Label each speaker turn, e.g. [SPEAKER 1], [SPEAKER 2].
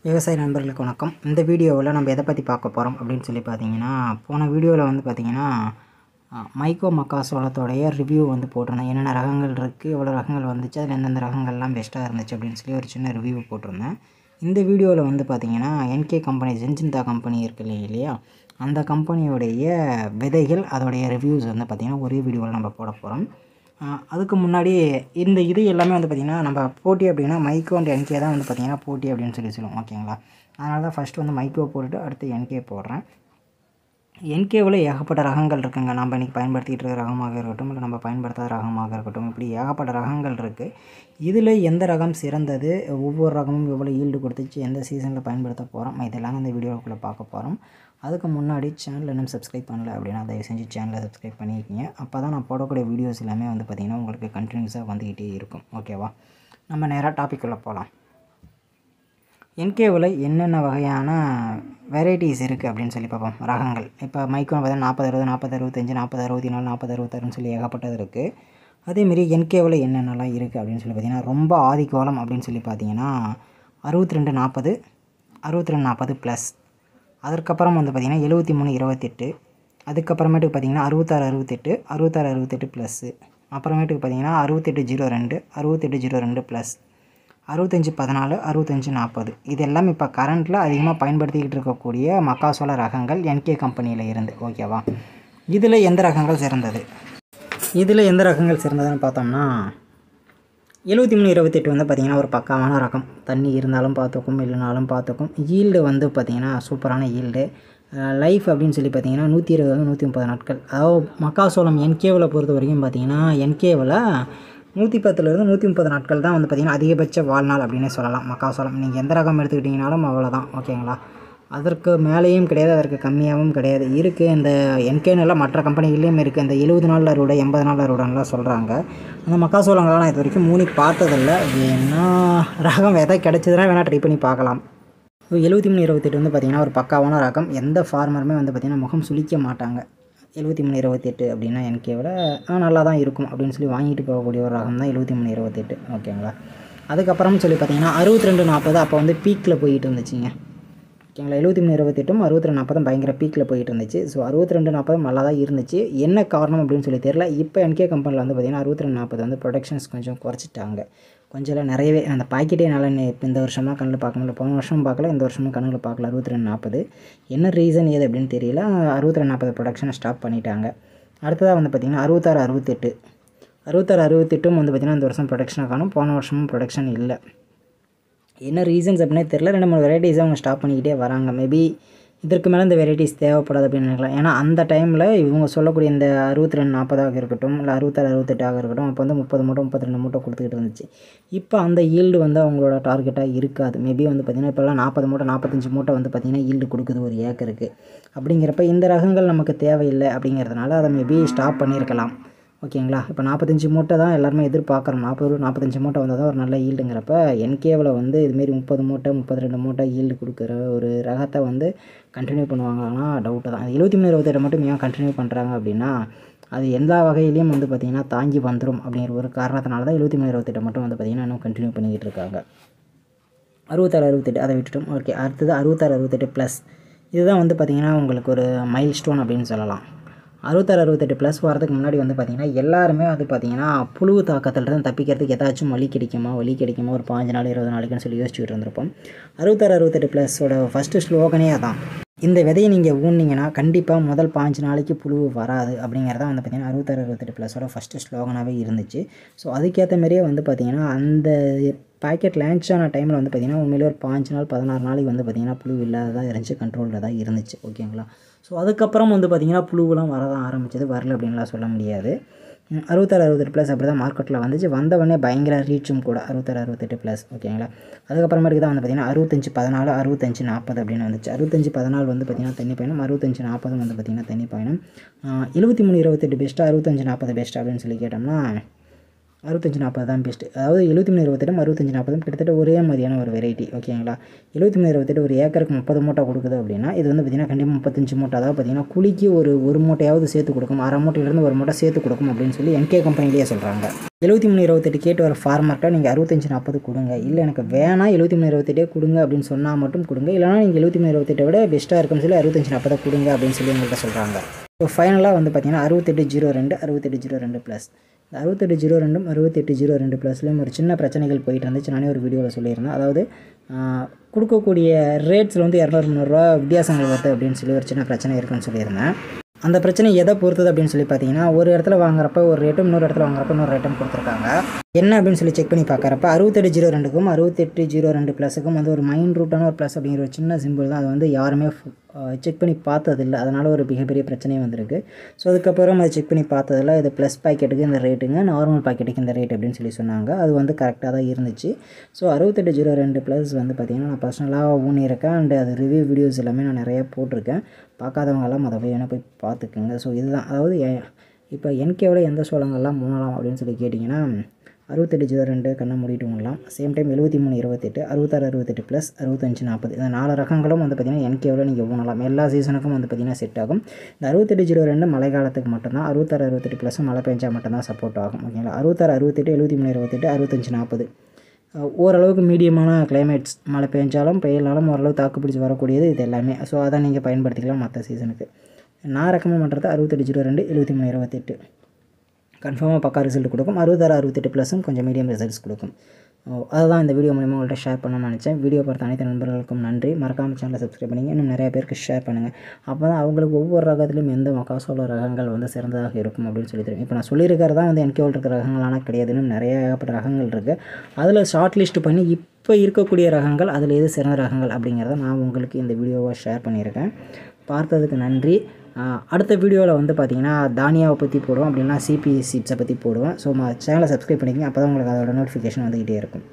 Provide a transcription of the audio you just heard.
[SPEAKER 1] விவசாய நண்பர்களுக்கு வணக்கம். இந்த வீடியோவில் நம்ம எதை பற்றி பார்க்க போகிறோம் அப்படின்னு சொல்லி பார்த்தீங்கன்னா, போன வீடியோவில் வந்து பார்த்திங்கன்னா மக்கா ரிவ்யூ வந்து போட்டிருந்தேன். என்னென்ன ரகங்கள் இருக்குது, எவ்வளோ ரகங்கள் வந்துச்சு, அதில் எந்தெந்த ரகங்கள்லாம் பெஸ்ட்டாக இருந்துச்சு அப்படின்னு சொல்லி ஒரு சின்ன ரிவ்யூ போட்டிருந்தேன். இந்த வீடியோவில் வந்து பார்த்திங்கன்னா NK கம்பெனி ஜென்சிந்தா கம்பெனி இருக்கு இல்லையா, அந்த கம்பெனியோடைய விதைகள் அதோடைய ரிவ்யூஸ் வந்து பார்த்திங்கன்னா ஒரே வீடியோவில் நம்ம போட போகிறோம். அதுக்கு முன்னாடி இது எல்லாமே வந்து பார்த்திங்கன்னா நம்ம போட்டி அப்படின்னா மைக்கோ அண்ட் NK தான் வந்து பார்த்திங்கன்னா போட்டி அப்படின்னு சொல்லுவோம். ஓகேங்களா, அதனால தான் ஃபஸ்ட்டு வந்து மைக்கோ போட்டுட்டு அடுத்து NK போடுறேன். NKவில் ஏகப்பட்ட ரகங்கள் இருக்குங்க. நம்ம இன்றைக்கி பயன்படுத்திகிட்டு இருக்கிற ரகமாக இருக்கட்டும், இல்லை நம்ம பயன்படுத்தாத ரகமாக இருக்கட்டும், இப்படி ஏகப்பட்ட ரகங்கள் இருக்குது. இதில் எந்த ரகம் சிறந்தது, ஒவ்வொரு ரகமும் எவ்வளோ ஈல்டு கொடுத்துச்சு, எந்த சீசனில் பயன்படுத்த போகிறோம், இதெல்லாம் இந்த வீடியோக்குள்ளே பார்க்க போகிறோம். அதுக்கு முன்னாடி சேனல் இன்னும் சப்ஸ்கிரைப் பண்ணல அப்படின்னா தயவு செஞ்சு சேனலை சப்ஸ்கிரைப் பண்ணியிருக்கீங்க. அப்போ தான் நான் போடக்கூடிய வீடியோஸ் எல்லாமே வந்து பார்த்திங்கன்னா உங்களுக்கு கண்டினியூஸாக வந்துக்கிட்டே இருக்கும். ஓகேவா, நம்ம நேராக டாபிக்குள்ளே போகலாம். NKவில் என்னென்ன வகையான வெரைட்டிஸ் இருக்குது அப்படின்னு சொல்லி பார்ப்போம். ரகங்கள் இப்போ மைக்கோ பார்த்தீங்கன்னா 40 60 40 65 40 64 40 66 சொல்லி ஏகப்பட்டது இருக்குது. அதேமாரி NKவில் என்னென்னலாம் இருக்குது அப்படின்னு சொல்லி பார்த்திங்கன்னா, ரொம்ப ஆதிக்கோலம் அப்படின்னு சொல்லி பார்த்தீங்கன்னா 62 40 62 40 ப்ளஸ். அதற்கப்புறம் வந்து பார்த்திங்கன்னா 73 28. அதுக்கப்புறமேட்டுக்கு பார்த்திங்கன்னா 66 68 66 68 ப்ளஸ்ஸு. அப்புறமேட்டுக்கு பார்த்திங்கன்னா 68 02 68 02 ப்ளஸ், 65 14 65 40. இது எல்லாம் இப்போ கரண்ட்டில் அதிகமாக பயன்படுத்திக்கிட்டு இருக்கக்கூடிய மக்காசோள ரகங்கள் NK கம்பெனியில் இருந்து. ஓகேவா, இதில் எந்த ரகங்கள் சிறந்ததுன்னு பார்த்தோம்னா 73 28 வந்து பார்த்திங்கன்னா ஒரு பக்காவான ரகம். தண்ணி இருந்தாலும் பார்த்துக்கும், இல்லைனாலும் பார்த்துக்கும். ஈல்டு வந்து பார்த்திங்கன்னா சூப்பரான ஈல்டு. லைஃப் அப்படின்னு சொல்லி பார்த்திங்கன்னா 120 130 நாட்கள். அதாவது மக்காசோளம் NKவில் பொறுத்த வரைக்கும் பார்த்திங்கன்னா NKவில் 110 130 நாட்கள் தான் வந்து பார்த்திங்கன்னா அதிகபட்ச வாழ்நாள் அப்படின்னு சொல்லலாம். மக்காசோளம் நீங்கள் எந்த ரகம் எடுத்துக்கிட்டிங்கனாலும் அவ்வளோதான். ஓகேங்களா, அதற்கு மேலேயும் கிடையாது, அதற்கு கம்மியாகவும் கிடையாது. இருக்குது இந்த NKன்னெல்லாம் மற்ற கம்பெனிகள்லேயும் இருக்குது. இந்த 70 நாள் அறுவடை 80 நாள் அறுவடைலாம் சொல்கிறாங்க. அந்த மக்காசோளங்கள்லாம் நான் இது வரைக்கும் மூணி பார்த்ததில்ல. ஏன்னா ரகம் விதை கிடச்சதுன்னா வேணால் ட்ரை பண்ணி பார்க்கலாம். 73 28 வந்து பார்த்திங்கன்னா ஒரு பக்காவான ரகம். எந்த ஃபார்மருமே வந்து பார்த்திங்கன்னா முகம் சுளிக்க மாட்டாங்க. 73 28 அப்படின்னா NKவில் நல்லா தான் இருக்கும் அப்படின்னு சொல்லி வாங்கிட்டு போகக்கூடிய ஒரு ரகம் தான் 73 28. ஓகேங்களா, அதுக்கப்புறம் சொல்லி பார்த்திங்கன்னா 62 40 அப்போ வந்து பீக்கில் போயிட்டு இருந்துச்சுங்க. ஓகேங்களா, 73 28 62 40 பயங்கர பீக்கில் போயிட்டு இருந்துச்சு. ஸோ 62 40 நல்லா தான் இருந்துச்சு. என்ன காரணம் அப்படின்னு சொல்லி தெரியல. இப்போ NK கம்பெனியில் வந்து பார்த்திங்கன்னா 62 40 வந்து ப்ரொடக்ஷன்ஸ் கொஞ்சம் குறைச்சிட்டாங்க. கொஞ்சம் இல்லை, நிறையவே அந்த பாக்கெட்டே நல்லா இப்போ இந்த வருஷம்லாம் கண்ணில் பார்க்க முடியல. போன வருஷமும் பார்க்கல, இந்த வருஷமும் கண்ணில் பார்க்கல. 62 40 என்ன ரீசன் ஏது அப்படின்னு தெரியல. 62 40 ப்ரொடக்ஷனை ஸ்டாப் பண்ணிட்டாங்க. அடுத்ததாக வந்து பார்த்திங்கன்னா 66 68 68 வந்து பார்த்திங்கன்னா இந்த வருஷம் ப்ரொடக்ஷனை காணும். போன வருஷமும் ப்ரொடக்ஷன் இல்லை. என்ன ரீசன்ஸ் அப்படின்னே தெரில. 2-3 வெரைட்டிஸை அவங்க ஸ்டாப் பண்ணிக்கிட்டே வராங்க. மேபி இதற்கு மேலே இந்த வெரைட்டிஸ் தேவைப்படாது அப்படின்னு நினைக்கலாம். ஏன்னா அந்த டைமில் இவங்க சொல்லக்கூடிய இந்த 62 40 இருக்கட்டும், இல்லை 66 68 இருக்கட்டும், அப்போ வந்து 30 மூட்டை 32 மூட்டை கொடுத்துக்கிட்டு இருந்துச்சு. இப்போ அந்த ஈல்டு வந்து அவங்களோட டார்கெட்டாக இருக்காது. மேபி வந்து பார்த்திங்கன்னா இப்போல்லாம் 40 மூட்டை 45 மூட்டை வந்து பார்த்திங்கன்னா ஈல்டு கொடுக்குது ஒரு ஏக்கருக்கு. அப்படிங்கிறப்ப இந்த ரகங்கள் நமக்கு தேவையில்லை அப்படிங்கிறதுனால அதை மேபி ஸ்டாப் பண்ணியிருக்கலாம். ஓகேங்களா, இப்போ 45 மூட்டை தான் எல்லாருமே எதிர்பார்க்குறோம். 40 45 மூட்டை வந்தால் தான் ஒரு நல்ல ஈல்டுங்கிறப்ப NKவில் வந்து இதுமாரி 30 மூட்டை 32 மூட்டை ஈல்டு கொடுக்குற ஒரு ரகத்தை வந்து கண்டினியூ பண்ணுவாங்கன்னா டவுட்டு தான். 73 28 மட்டும் ஏன் கண்டினியூ பண்ணுறாங்க அப்படின்னா, அது எல்லா வகையிலையும் வந்து பார்த்திங்கன்னா தாங்கி வந்துடும் அப்படிங்கிற ஒரு காரணத்தினால தான் 73 28 மட்டும் வந்து பார்த்திங்கன்னா இன்னும் கண்டினியூ பண்ணிக்கிட்டு இருக்காங்க. 66 68 அதை விட்டுட்டோம். ஓகே, அடுத்தது 66 68 ப்ளஸ். இதுதான் வந்து பார்த்திங்கன்னா உங்களுக்கு ஒரு மைல் ஸ்டோன் அப்படின்னு சொல்லலாம். 66 68 ப்ளஸ் வரதுக்கு முன்னாடி வந்து பார்த்திங்கன்னா எல்லாருமே வந்து பார்த்திங்கன்னா புழு தாக்கத்திலிருந்து தப்பிக்கிறதுக்கு ஏதாச்சும் வழி கிடைக்குமா ஒரு 15 நாள் 20 நாளைக்குன்னு சொல்லி யோசிச்சுட்டு இருந்திருப்போம். 66 68 ப்ளஸோட ஃபஸ்ட்டு ஸ்லோகனே அதான். இந்த விதையை நீங்கள் ஊனிங்கன்னா கண்டிப்பாக முதல் 15 நாளைக்கு புழு வராது அப்படிங்கிறத வந்து பார்த்திங்கன்னா 66 68 ப்ளஸோட ஃபஸ்ட்டு ஸ்லோகனாகவே இருந்துச்சு. ஸோ அதுக்கேற்ற மாதிரியே வந்து பார்த்திங்கன்னா அந்த பாக்கெட் லான்ச் ஆன டைமில் வந்து பார்த்திங்கன்னா உண்மையிலே ஒரு 15 நாள் 16 நாளைக்கு வந்து பார்த்திங்கன்னா புழு இல்லாததாக இருந்துச்சு, கண்ட்ரோலில் தான் இருந்துச்சு. ஓகேங்களா, ஸோ அதுக்கப்புறம் வந்து பார்த்திங்கன்னா புழுவெலாம் வரதான் ஆரம்பிச்சது. வரல அப்படின்லாம் சொல்ல முடியாது. 66 68 ப்ளஸ் அப்படி தான் மார்க்கெட்டில் வந்துச்சு. வந்தவொடனே பயங்கர ரீச்சும் கூட 66 68 ப்ளஸ். ஓகேங்களா, அதுக்கப்புறமேட்டுக்கு தான் வந்து பார்த்திங்கன்னா 65 14 65 40 அப்படின்னு வந்துச்சு. 65 14 வந்து பார்த்திங்கன்னா தண்ணி பயணம், 65 40 வந்து பார்த்திங்கன்னா தண்ணி பயணம். 73 28 பெஸ்ட்டாக 65 40 பெஸ்ட்டாக அப்படின்னு சொல்லி கேட்டோம்னா 65-40 தான் பெஸ்ட்டு. அதாவது 73-28 65-40 கிட்டத்தட்ட ஒரே மாதிரியான ஒரு வெரைட்டி ஓகேங்களா. 73-28 ஒரு ஏக்கருக்கு 30 மூட்டை கொடுக்குது அப்படின்னா இது வந்து பார்த்திங்கன்னா கண்டிப்பாக 35 மூட்டை. அதாவது பார்த்திங்கன்னா குழிக்கு ஒரு மூட்டையாவது சேர்த்து கொடுக்கும், அரை மூட்டையிலேருந்து ஒரு மூட்டை சேர்த்து கொடுக்கும் அப்படின்னு சொல்லி NK கம்பெனிலேயே சொல்கிறாங்க. 73-28 கேட்டு வர ஃபார்மர்கிட்ட நீங்கள் 65-40 கொடுங்க. இல்லை எனக்கு வேணாம் 73-28 கொடுங்க அப்படின்னு சொன்னால் மட்டும் கொடுங்க. இல்லைனா நீங்கள் 73-28 விட பெஸ்ட்டாக இருக்குன்னு சொல்லி 65-40 கொடுங்க அப்படின்னு சொல்லி உங்கள்கிட்ட சொல்கிறாங்க. இப்போ ஃபைனலாக வந்து பார்த்திங்கன்னா 6802 6802+. இந்த 6802 6802+லேயும் ஒரு சின்ன பிரச்சனைகள் போயிட்டு இருந்துச்சு. நானே ஒரு வீடியோவில் சொல்லியிருந்தேன். அதாவது கொடுக்கக்கூடிய ரேட்ஸில் வந்து 200-300 வித்தியாசங்கள் வருது அப்படின்னு சொல்லி ஒரு சின்ன பிரச்சனை இருக்குன்னு சொல்லியிருந்தேன். அந்த பிரச்சனை எதை பொறுத்தது அப்படின்னு சொல்லி பார்த்தீங்கன்னா ஒரு இடத்துல வாங்குறப்ப ஒரு ரேட்டும் இன்னொரு இடத்துல வாங்குறப்ப இன்னொரு ரேட்டும் கொடுத்துருக்காங்க. என்ன அப்படின்னு சொல்லி செக் பண்ணி பார்க்குறப்ப 6802க்கும் 6802+க்கும் வந்து ஒரு மைண்ட் ரூட்டான ஒரு ப்ளஸ் அப்படிங்கிற ஒரு சின்ன சிம்பிள் தான். அது வந்து யாருமே செக் பண்ணி பார்த்ததில்லை. அதனால் ஒரு மிகப்பெரிய பிரச்சனையும் வந்திருக்கு. ஸோ அதுக்கப்புறம் அதை செக் பண்ணி பார்த்ததில்ல இது ப்ளஸ் பாக்கெட்டுக்கு இந்த ரேட்டுங்க, நார்மல் பாக்கெட்டுக்கு இந்த ரேட் அப்படின்னு சொல்லி சொன்னாங்க. அது வந்து கரெக்டாக தான் இருந்துச்சு. ஸோ 6802+ வந்து பார்த்திங்கன்னா நான் பர்சனலாக ஊனியிருக்கேன். அண்ட் அது ரிவ்யூ வீடியோஸ் எல்லாமே நான் நிறையா போட்டிருக்கேன். பார்க்காதவங்கெல்லாம் அதை வேணால் போய் பார்த்துக்குங்க. ஸோ இதுதான், அதாவது இப்போ NKவோட எந்த சோளங்கள்லாம் மூணலாம் அப்படின்னு சொல்லி கேட்டிங்கன்னா 6802 கண்ணை மூடிட்டு ஊனலாம். சேம் டைம் 73-28 66-68+, 65-40 இந்த 4 ரகங்களும் வந்து பார்த்திங்கன்னா NKவோட நீங்கள் ஊனலாம். எல்லா சீசனுக்கும் வந்து பார்த்திங்கன்னா செட் ஆகும். இந்த 6802 மழை காலத்துக்கு மட்டும்தான். 66-68+ மழை பெஞ்சால் மட்டும்தான் சப்போர்ட் ஆகும் ஓகேங்களா. 66-68 73-28 65-40 ஓரளவுக்கு மீடியமான கிளைமேட்ஸ் மழை பெஞ்சாலும் பெய்யலாலும் ஓரளவு தாக்கு பிடிச்சி வரக்கூடியது இது எல்லாமே. ஸோ அதை நீங்கள் பயன்படுத்திக்கலாம் மற்ற சீசனுக்கு. நான் ரெக்கமெண்ட் பண்ணுறது 6802 73-28 கன்ஃபார்மாக பக்கா ரிசல்ட் கொடுக்கும். 66-68+ம் கொஞ்சம் மீடியம் ரிசல்ட்ஸ் கொடுக்கும். அதுதான் இந்த வீடியோ மூலிமா உங்கள்கிட்ட ஷேர் பண்ணணும்னு நினச்சேன். வீடியோ பார்த்த அனைத்து நண்பர்களுக்கும் நன்றி. மறக்காமல் சேனலை சப்ஸ்கிரைப் பண்ணிங்க. இன்னும் நிறைய பேருக்கு ஷேர் பண்ணுங்கள். அப்போ தான் அவங்களுக்கு ஒவ்வொரு ரகத்திலும் எந்த மக்காசோள ரகங்கள் வந்து சிறந்ததாக இருக்கும் அப்படின்னு சொல்லி தெரியும். இப்போ நான் சொல்லியிருக்கிறது தான் வந்து NKவோட இருக்கிற ரகங்களான கிடையாது. இன்னும் நிறைய ஏகப்பட்ட ரகங்கள் இருக்குது. அதில் ஷார்ட் லிஸ்ட் பண்ணி இப்போ இருக்கக்கூடிய ரகங்கள் அதில் எது சிறந்த ரகங்கள் அப்படிங்கிறத நான் உங்களுக்கு இந்த வீடியோவை ஷேர் பண்ணியிருக்கேன். பார்த்ததுக்கு நன்றி. அடுத்த வீடியோவில் வந்து பார்த்திங்கன்னா தானியாவை பற்றி போடுவோம், அப்படின்னா CP சீட்ஸை பற்றி போடுவேன். ஸோ சேனலை சப்ஸ்கிரைப் பண்ணிக்கங்க. அப்போ தான் உங்களுக்கு அதோட நோட்டிஃபிகேஷன் வந்துக்கிட்டே இருக்கும்.